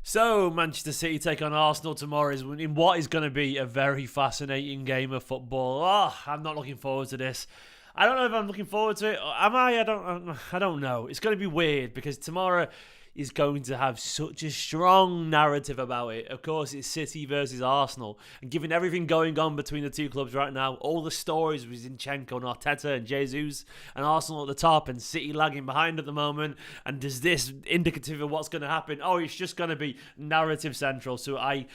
So, Manchester City take on Arsenal tomorrow in what is going to be a very fascinating game of football. Oh, I'm not looking forward to this. I don't know if I'm looking forward to it. Am I? I don't know. It's going to be weird because tomorrow is going to have such a strong narrative about it. Of course, it's City versus Arsenal. And given everything going on between the two clubs right now, all the stories with Zinchenko and Arteta and Jesus and Arsenal at the top and City lagging behind at the moment, and is this indicative of what's going to happen? Oh, it's just going to be narrative central. So I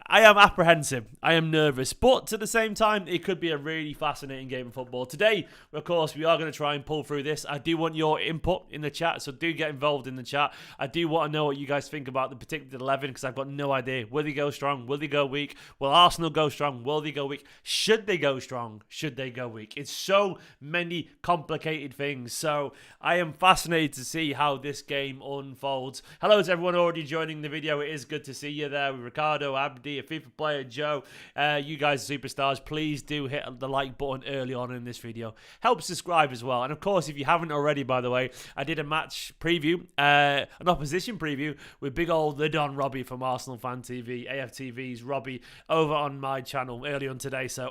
am apprehensive. I am nervous. But at the same time, it could be a really fascinating game of football. Today, of course, we are going to try and pull through this. I do want your input in the chat, so do get involved in the chat. I do want to know what you guys think about the particular 11, because I've got no idea. Will they go strong? Will they go weak? Will Arsenal go strong? Will they go weak? Should they go strong? Should they go weak? It's so many complicated things. So I am fascinated to see how this game unfolds. Hello to everyone already joining the video. It is good to see you there with Ricardo, Abdi, a FIFA player, Joe. You guys are superstars. Please do hit the like button early on in this video. Help subscribe as well. And of course, if you haven't already, by the way, I did a match preview, an opposition preview with big old the Don Robbie from Arsenal Fan TV, AFTV's Robbie, over on my channel early on today. So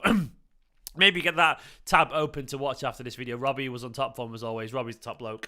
maybe get that tab open to watch after this video. Robbie was on top form as always. Robbie's the top bloke.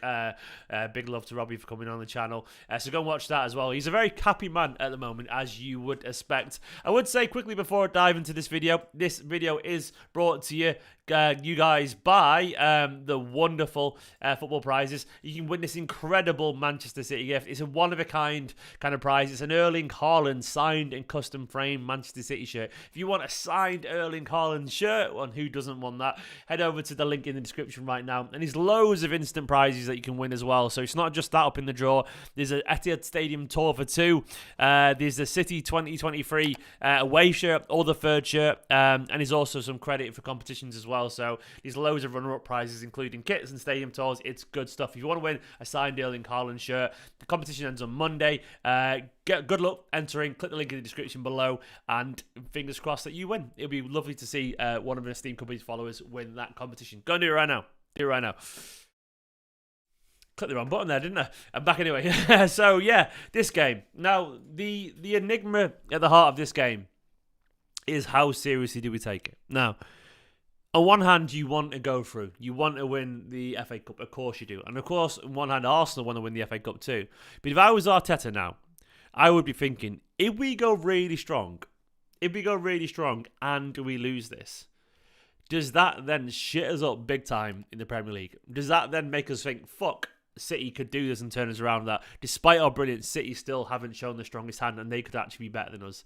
Big love to Robbie for coming on the channel. So go and watch that as well. He's a very happy man at the moment, as you would expect. I would say quickly before I dive into this video is brought to you guys by the wonderful football prizes. You can win this incredible Manchester City gift. It's a one-of-a-kind kind of prize. It's an Erling Haaland signed and custom framed Manchester City shirt. If you want a signed Erling Haaland shirt, well, who doesn't want that? Head over to the link in the description right now. And there's loads of instant prizes that you can win as well. So it's not just that up in the draw. There's an Etihad Stadium tour for 2. There's the City 2023 away shirt or the third shirt. And there's also some credit for competitions as well. So there's loads of runner-up prizes, including kits and stadium tours. It's good stuff. If you want to win a signed Erling Haaland shirt, the competition ends on Monday. Good luck entering. Click the link in the description below, and fingers crossed that you win. It'll be lovely to see one of the Esteemed Company's followers win that competition. Go and do it right now. Do it right now. Click the wrong button there, didn't I? I'm back anyway. So yeah, this game. Now, the enigma at the heart of this game is how seriously do we take it? Now, on one hand, you want to go through. You want to win the FA Cup. Of course you do. And of course, on one hand, Arsenal want to win the FA Cup too. But if I was Arteta now, I would be thinking, if we go really strong, and we lose this, does that then shit us up big time in the Premier League? Does that then make us think, fuck, City could do this and turn us around? That despite our brilliance, City still haven't shown the strongest hand and they could actually be better than us.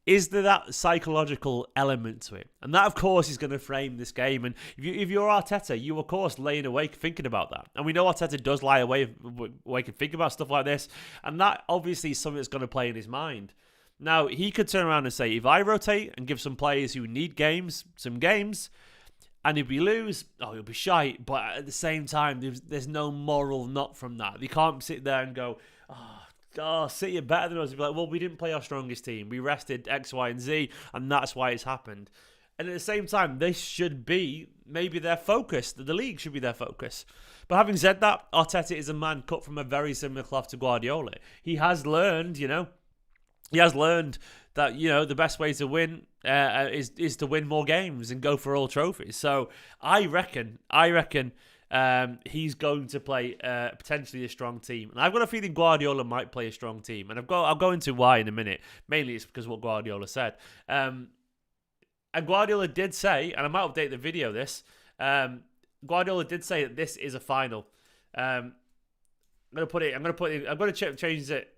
Is there that psychological element to it? And that, of course, is going to frame this game. And if you're Arteta, you, of course, laying awake thinking about that. And we know Arteta does lie awake and think about stuff like this. And that, obviously, is something that's going to play in his mind. Now, he could turn around and say, if I rotate and give some players who need games, some games, and if we lose, it'll be shite. But at the same time, there's no moral knot from that. They can't sit there and go, City are better than us. They'd be like, well, we didn't play our strongest team. We rested X, Y, and Z, and that's why it's happened. And at the same time, this should be maybe their focus. The league should be their focus. But having said that, Arteta is a man cut from a very similar cloth to Guardiola. He has learned, that, the best way to win is to win more games and go for all trophies. So I reckon he's going to play potentially a strong team. And I've got a feeling Guardiola might play a strong team. And I'll go into why in a minute. Mainly it's because of what Guardiola said. And Guardiola did say, and I might update the video Guardiola did say that this is a final. I'm going to change it.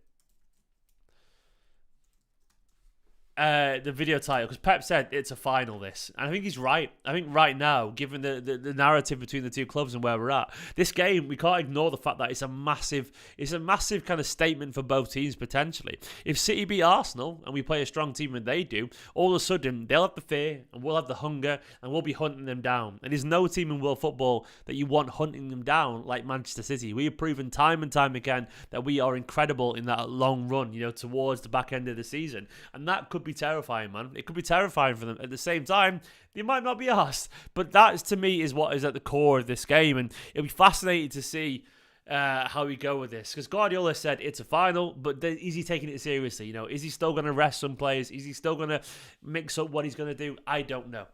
The video title, because Pep said it's a final, this, and I think he's right. I think right now, given the narrative between the two clubs and where we're at, this game, we can't ignore the fact that it's a massive kind of statement for both teams potentially. If City beat Arsenal and we play a strong team and they do, all of a sudden they'll have the fear and we'll have the hunger and we'll be hunting them down. And there's no team in world football that you want hunting them down like Manchester City. We have proven time and time again that we are incredible in that long run, towards the back end of the season, and that could be terrifying, man. It could be terrifying for them. At the same time, they might not be asked. But that, to me, is what is at the core of this game. And it'll be fascinating to see how we go with this, because Guardiola said it's a final, but is he taking it seriously? Is he still going to rest some players? Is he still going to mix up what he's going to do? I don't know.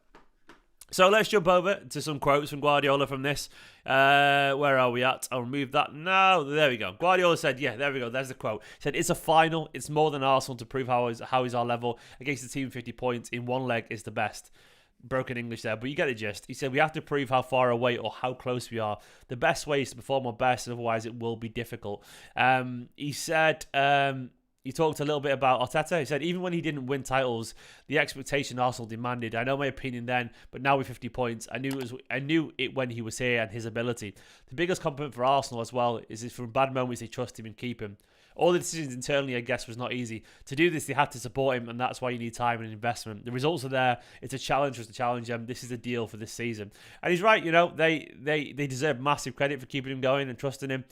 So let's jump over to some quotes from Guardiola from this. Where are we at? I'll remove that now. There we go. Guardiola said, yeah, there we go. There's the quote. He said, it's a final. It's more than Arsenal to prove how is our level against the team 50 points in one leg is the best. Broken English there, but you get the gist. He said, we have to prove how far away or how close we are. The best way is to perform our best, otherwise it will be difficult. He said, he talked a little bit about Arteta. He said, even when he didn't win titles, the expectation Arsenal demanded. I know my opinion then, but now with 50 points, I knew it when he was here and his ability. The biggest compliment for Arsenal as well is from bad moments they trust him and keep him. All the decisions internally, I guess, was not easy. To do this, they had to support him, and that's why you need time and investment. The results are there. It's a challenge for us to challenge them. This is the deal for this season. And he's right, they deserve massive credit for keeping him going and trusting him.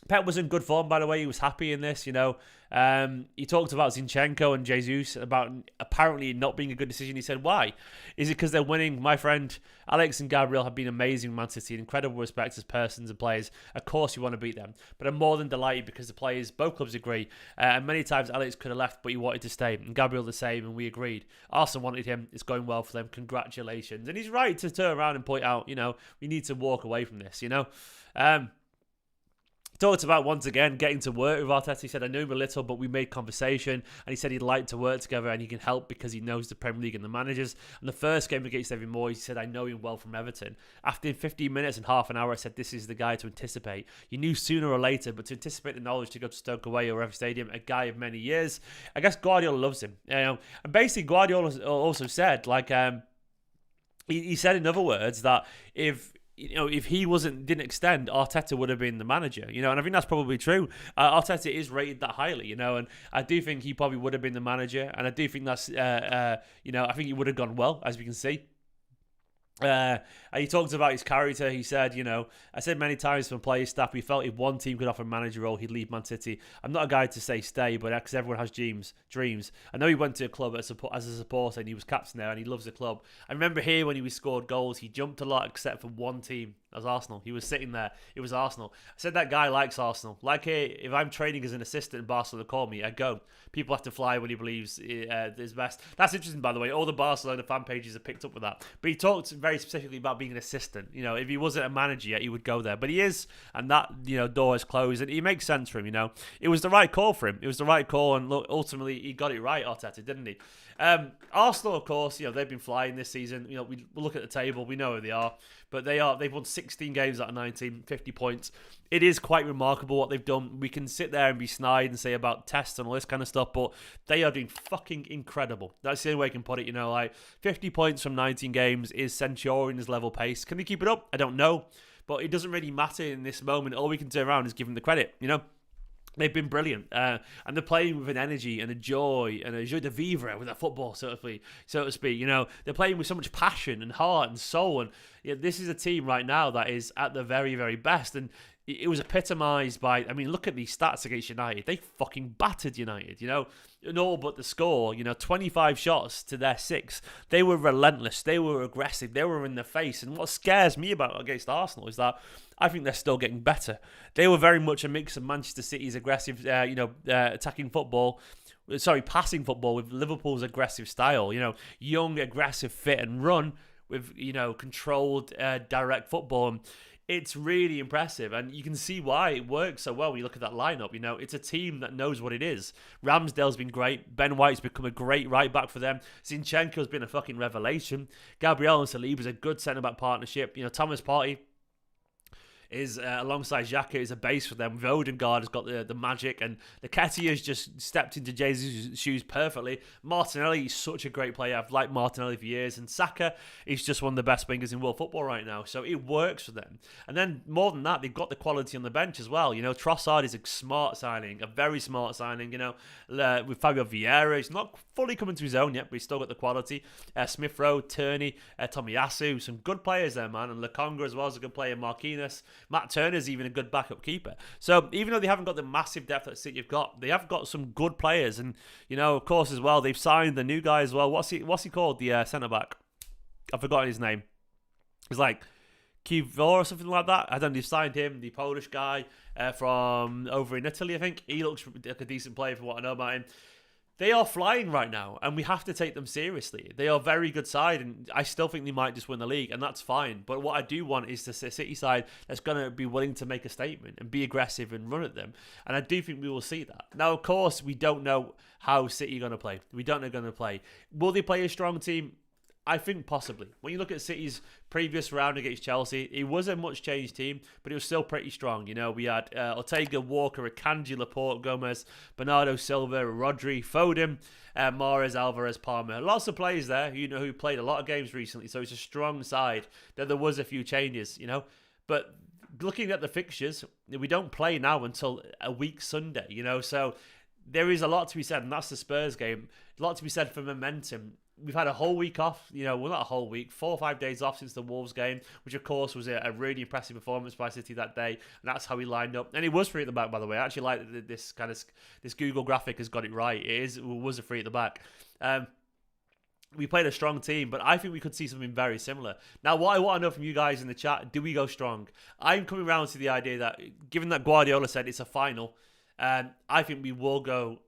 Pep was in good form, by the way. He was happy in this, He talked about Zinchenko and Jesus, about apparently not being a good decision. He said, why? Is it because they're winning? My friend Alex and Gabriel have been amazing in Man City, incredible respect as persons and players. Of course you want to beat them. But I'm more than delighted because the players, both clubs agree. And many times Alex could have left, but he wanted to stay. And Gabriel the same, and we agreed. Arsenal wanted him. It's going well for them. Congratulations. And he's right to turn around and point out, we need to walk away from this, Talked about, once again, getting to work with Arteta. He said, I knew him a little, but we made conversation. And he said he'd like to work together and he can help because he knows the Premier League and the managers. And the first game against David Moyes, he said, I know him well from Everton. After 15 minutes and half an hour, I said, this is the guy to anticipate. You knew sooner or later, but to anticipate the knowledge to go to Stoke away or Everton Stadium, a guy of many years. I guess Guardiola loves him. And basically, Guardiola also said, he said in other words that if he didn't extend, Arteta would have been the manager, and I think that's probably true. Arteta is rated that highly, and I do think he probably would have been the manager, and I do think that's, I think he would have gone well, as we can see. And he talked about his character. He said, I said many times from player staff, we felt if one team could offer a manager role, he'd leave Man City. I'm not a guy to say stay, but because everyone has dreams. I know he went to a club as a supporter and he was captain there and he loves the club. I remember here when he scored goals, he jumped a lot except for one team. That was Arsenal. He was sitting there. It was Arsenal. I said that guy likes Arsenal. Like, hey, if I'm training as an assistant in Barcelona, call me. I go. People have to fly when he believes is best. That's interesting, by the way. All the Barcelona fan pages have picked up with that. But he talked very specifically about being an assistant. If he wasn't a manager yet, he would go there. But he is, and that door is closed. And it makes sense for him. It was the right call for him. It was the right call, and look, ultimately he got it right, Arteta, didn't he? Arsenal, of course, they've been flying this season. We look at the table, we know where they are, but they've won 16 games out of 19, 50 points. It is quite remarkable what they've done. We can sit there and be snide and say about tests and all this kind of stuff, but they are doing fucking incredible. That's the only way I can put it. 50 points from 19 games is Centurion's level pace. Can they keep it up? I don't know, but it doesn't really matter in this moment. All we can turn around is give them the credit. They've been brilliant, and they're playing with an energy and a joy and a joie de vivre with their football, so to speak. They're playing with so much passion and heart and soul, and this is a team right now that is at the very, very best. And it was epitomised by, look at these stats against United. They fucking battered United, in all but the score. 25 shots to their 6. They were relentless. They were aggressive. They were in the face. And what scares me about against Arsenal is that I think they're still getting better. They were very much a mix of Manchester City's aggressive, attacking football. Passing football with Liverpool's aggressive style. Young, aggressive, fit and run with, controlled, direct football. And it's really impressive, and you can see why it works so well when you look at that lineup. It's a team that knows what it is. Ramsdale's been great. Ben White's become a great right back for them. Zinchenko's been a fucking revelation. Gabriel and Saliba's a good centre-back partnership. Thomas Partey is alongside Xhaka is a base for them. Odegaard has got the magic, and Nketiah has just stepped into Jesus' shoes perfectly. Martinelli is such a great player. I've liked Martinelli for years, and Saka is just one of the best wingers in world football right now. So it works for them. And then more than that, they've got the quality on the bench as well. Trossard is a smart signing, a very smart signing. With Fabio Vieira, he's not fully coming to his own yet, but he's still got the quality. Smith Rowe, Tierney, Tomiyasu, some good players there, man. And Lokonga as well is a good player. Marquinhos. Matt Turner's even a good backup keeper. So even though they haven't got the massive depth that City have got, they have got some good players. And, of course, as well, they've signed the new guy as well. What's he called? The centre-back. I've forgotten his name. It's like Kivor or something like that. I don't know, they've signed him, the Polish guy from over in Italy, I think. He looks like a decent player from what I know about him. They are flying right now, and we have to take them seriously. They are a very good side, and I still think they might just win the league, and that's fine. But what I do want is the City side that's going to be willing to make a statement and be aggressive and run at them. And I do think we will see that. Now, of course, we don't know how City are going to play. We don't know how they're going to play. Will they play a strong team? I think possibly. When you look at City's previous round against Chelsea, it was a much changed team, but it was still pretty strong. You know, we had Ortega, Walker, Akanji, Laporte, Gomez, Bernardo Silva, Rodri, Foden, Mahrez, Alvarez, Palmer. Lots of players there, you know, who played a lot of games recently, so it's a strong side. There was a few changes, you know, but looking at the fixtures, we don't play now until a week Sunday, you know, so there is a lot to be said, and that's the Spurs game. A lot to be said for momentum. We've had a whole week off, you know, well, not a whole week, 4 or 5 days off since the Wolves game, which of course was a really impressive performance by City that day, and that's how we lined up. And it was free at the back, by the way. I actually like this this Google graphic has got it right. It was a free at the back. We played a strong team, but I think we could see something very similar. Now, what I want to know from you guys in the chat, do we go strong? I'm coming around to the idea that, given that Guardiola said it's a final, I think we will go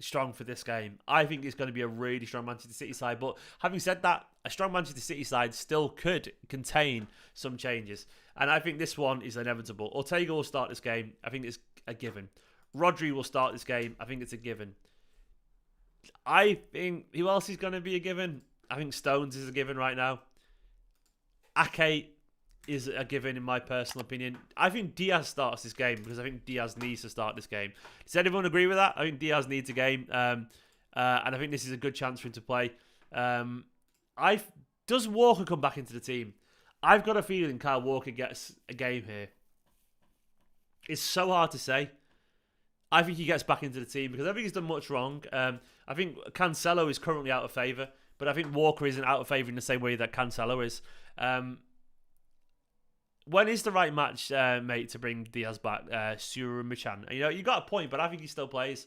strong for this game. I think it's going to be a really strong Manchester City side, but having said that, a strong Manchester City side still could contain some changes, and I think this one is inevitable. Ortega will start this game. I think it's a given. Rodri will start this game. I think it's a given. I think, who else is going to be a given? I think Stones is a given right now. Ake is a given in my personal opinion. I think Diaz starts this game because I think Diaz needs to start this game. Does anyone agree with that? I think Diaz needs a game, and I think this is a good chance for him to play. Does Walker come back into the team? I've got a feeling Kyle Walker gets a game here. It's so hard to say. I think he gets back into the team because I think he's done much wrong. I think Cancelo is currently out of favour, but I think Walker isn't out of favour in the same way that Cancelo is. When is the right match, mate, to bring Diaz back? Surumichan. You know, you got a point, but I think he still plays.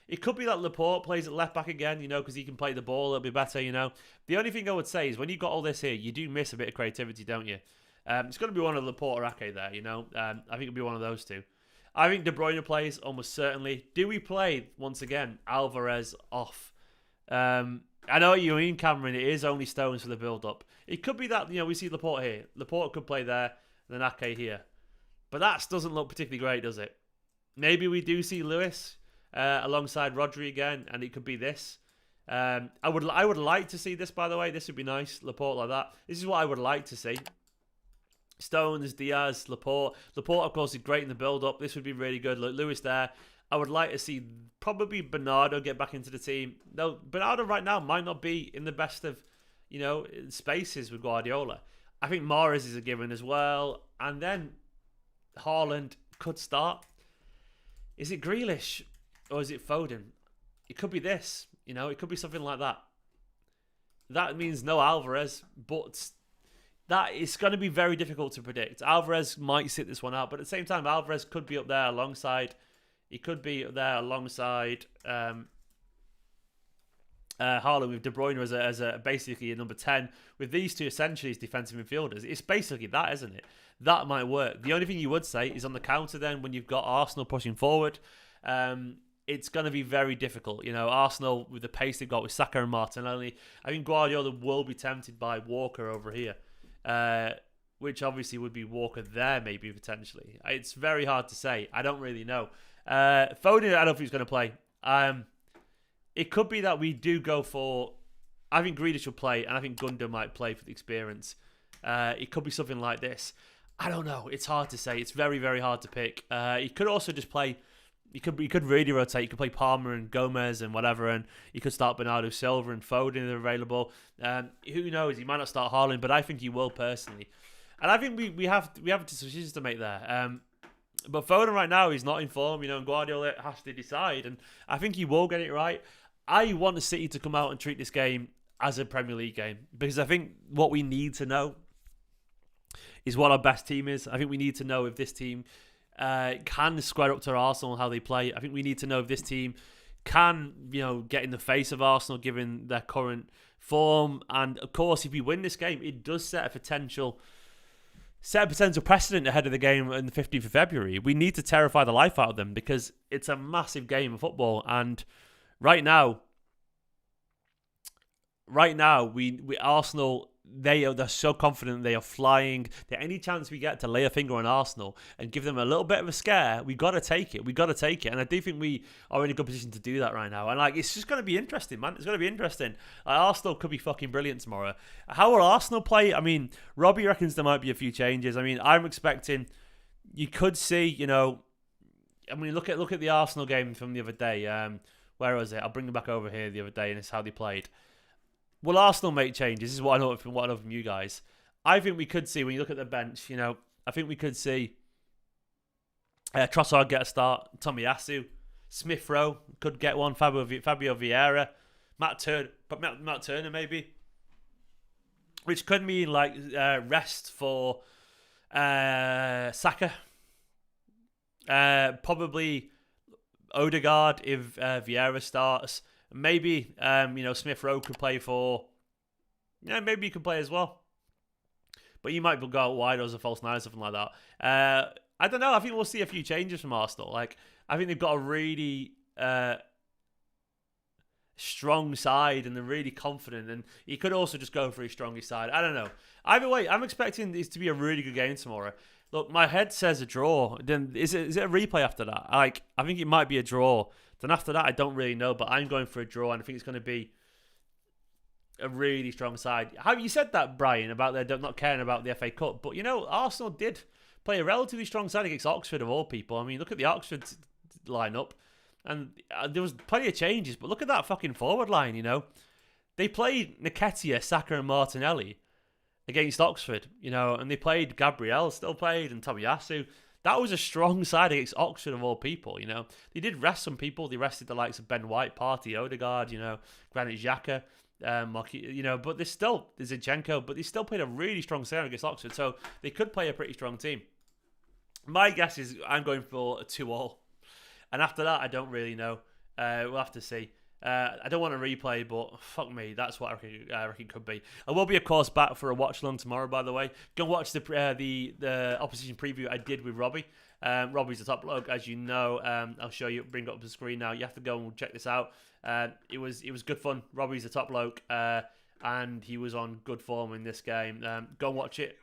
It could be that Laporte plays at left back again, you know, because he can play the ball a little bit better, you know. The only thing I would say is when you've got all this here, you do miss a bit of creativity, don't you? It's going to be one of Laporte or Ake there, you know. I think it'll be one of those two. I think De Bruyne plays almost certainly. Do we play, once again, Alvarez off? I know what you mean, Cameron. It is only Stones for the build-up. It could be that, you know, we see Laporte here. Laporte could play there, then Ake here. But that doesn't look particularly great, does it? Maybe we do see Lewis alongside Rodri again, and it could be this. I would like to see this, by the way. This would be nice. Laporte like that. This is what I would like to see. Stones, Diaz, Laporte. Laporte, of course, is great in the build-up. This would be really good. Look, Lewis there. I would like to see probably Bernardo get back into the team. No, Bernardo right now might not be in the best of, you know, spaces with Guardiola. I think Mahrez is a given as well. And then Haaland could start. Is it Grealish or is it Foden? It could be this. You know, it could be something like that. That means no Alvarez, but that is going to be very difficult to predict. Alvarez might sit this one out, but at the same time, Alvarez could be up there alongside. He could be up there alongside Haaland with De Bruyne as a basically a number 10. With these two essentially as defensive midfielders, it's basically that, isn't it? That might work. The only thing you would say is on the counter then when you've got Arsenal pushing forward, it's going to be very difficult. You know, Arsenal with the pace they've got with Saka and Martinelli, I think Guardiola will be tempted by Walker over here. Which obviously would be Walker there maybe potentially. It's very hard to say. I don't really know. Foden, I don't think he's going to play. It could be that we do go for, I think Grealish will play and I think Gundo might play for the experience. It could be something like this. I don't know. It's hard to say. It's very, very hard to pick. He could also just play, he could really rotate. You could play Palmer and Gomez and whatever, and you could start Bernardo Silva and Foden if they're available. Who knows? He might not start Haaland, but I think he will personally. And I think we have decisions to make there. But Foden right now is not in form, you know, and Guardiola has to decide, and I think he will get it right. I want the City to come out and treat this game as a Premier League game because I think what we need to know is what our best team is. I think we need to know if this team can square up to Arsenal and how they play. I think we need to know if this team can, you know, get in the face of Arsenal given their current form. And of course, if we win this game, it does set a potential set a potential precedent ahead of the game on the 15th of February. We need to terrify the life out of them because it's a massive game of football. And right now, we Arsenal, they're so confident, they are flying. That any chance we get to lay a finger on Arsenal and give them a little bit of a scare, we got to take it. And I do think we are in a good position to do that right now. And like, it's just going to be interesting, man. It's going to be interesting. Arsenal could be fucking brilliant tomorrow. How will Arsenal play? I mean, Robbie reckons there might be a few changes. I mean, I'm expecting you could see, you know, I mean, look at the Arsenal game from the other day. Where was it? I'll bring them back over here the other day, and it's how they played. Will Arsenal make changes? This is what I know from you guys. I think we could see, when you look at the bench, you know, I think we could see Trossard get a start, Tomiyasu, Smith Rowe could get one, Fabio Vieira, Matt Turner maybe, which could mean like rest for Saka, probably Odegaard if Vieira starts. Maybe, you know, Smith Rowe could play for... Yeah, maybe he could play as well. But you might go out wide as a false nine or something like that. I don't know. I think we'll see a few changes from Arsenal. Like, I think they've got a really strong side and they're really confident. And he could also just go for his strongest side. I don't know. Either way, I'm expecting this to be a really good game tomorrow. Look, my head says a draw. Then is it a replay after that? Like, I think it might be a draw. Then after that, I don't really know, but I'm going for a draw, and I think it's going to be a really strong side. How you said that, Brian, about their not caring about the FA Cup, but you know, Arsenal did play a relatively strong side against Oxford of all people. I mean, look at the Oxford lineup, and there was plenty of changes, but look at that fucking forward line. You know, they played Nketiah, Saka, and Martinelli against Oxford. You know, and they played Gabriel, still played, and Tomiyasu. That was a strong side against Oxford of all people, you know. They did rest some people. They rested the likes of Ben White, Partey, Odegaard, you know, Granit Xhaka, you know, but there's Zinchenko, but they still played a really strong side against Oxford, so they could play a pretty strong team. My guess is I'm going for a 2-2. And after that, I don't really know. We'll have to see. I don't want to replay, but fuck me, that's what I reckon could be. I will be, of course, back for a watch along tomorrow. By the way, go watch the opposition preview I did with Robbie. Robbie's the top bloke, as you know. I'll show you, bring it up the screen now. You have to go and check this out. It was good fun. Robbie's the top bloke, and he was on good form in this game. Go and watch it.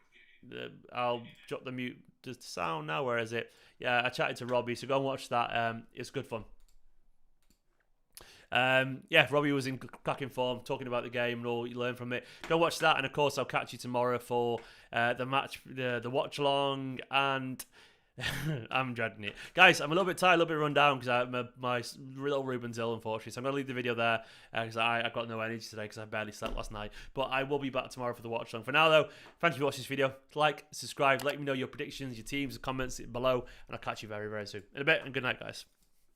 I'll drop the mute the sound now. Where is it? Yeah, I chatted to Robbie, so go and watch that. It's good fun. Yeah, Robbie was in cracking form, talking about the game and all you learn from it. Go watch that, and of course I'll catch you tomorrow for the match, the watch along, and I'm dreading it, guys. I'm a little bit tired, a little bit run down because my little Ruben's ill, unfortunately. So I'm gonna leave the video there because I've got no energy today because I barely slept last night. But I will be back tomorrow for the watch along. For now, though, thank you for watching this video. Like, subscribe, let me know your predictions, your teams, comments below, and I'll catch you very, very soon. In a bit, and good night, guys.